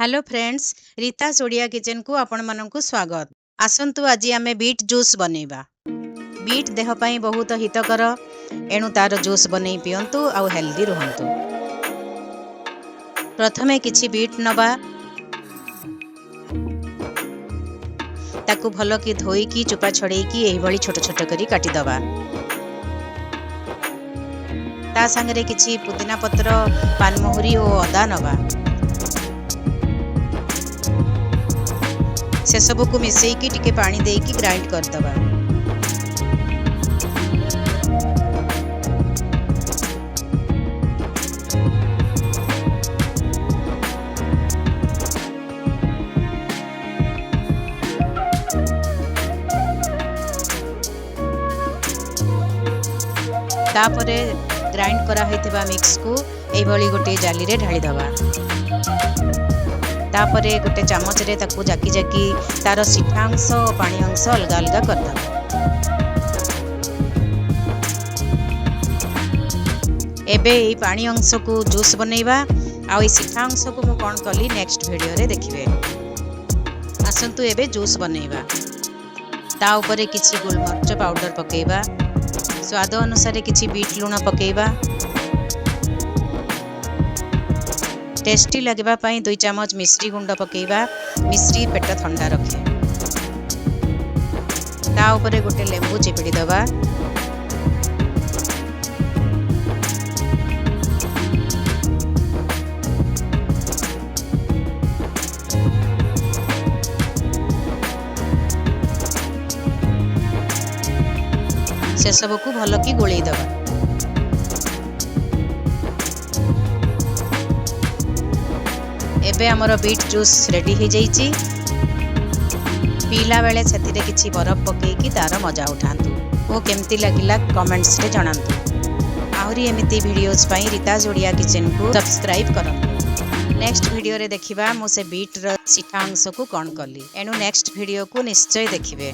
Hello friends, Rita Odia kitchen को आपण मानकु स्वागत। आसंतु आज आमे बीट जूस बनेबा। बीट देह पई बहुत हितकर, एणु तार जूस बनै पियंतु आउ हेल्दी रहंतु। प्रथमे किछि बीट नबा, ताकू भलो कि धोई की चोपा छड़ेई की एही भली छोट छोट करी काटी दबा। ता संगरे किछि पुदीना पत्र, पानमहुरी और अदा नबा। से सब को मिसेकी टिके पानी देकी ग्राइंड कर दबा। तापरे ग्राइंड करा हैथिबा मिक्स को एई भली गोटे जाली रे ढाली दबा। तापरे गोटे चामच रे ताकू जाकी जाकी तार सीठा अंश और पानी अंश अलग अलग कर दबा। एबे एई पानी अंश को जूस बनैबा आ एई सीठा अंश को मु कोन कली नेक्स्ट वीडियो रे देखिबे। आसंतु एबे जूस बनैबा। ता ऊपर किछि गोलमर्च पाउडर पकेबा, स्वाद अनुसार किछि बीट लूण पकेबा। टेस्टी लगवा पाई 2 चम्मच मिश्री गुंड पकेबा। मिश्री पेट ठंडा रखे। ता ऊपर गोटे लेंबू चिपिड़ी दबा। से सब को भलो की गोळेई दबा। एबे हमर बीट जूस रेडी हो जाइछि। पीला बेले छेतिरे किछि बरफ पकेकी तार मजा उठांतु। ओ केमती लागिला कमेंट्स रे जणांतु। आहुरी एमिति वीडियोस पई रीता ओडिया किचन को सब्सक्राइब करंतु। नेक्स्ट वीडियो रे देखिबा मु से बीट र सीठा अंश को कोन कली। एनु नेक्स्ट वीडियो को निश्चय देखिबे।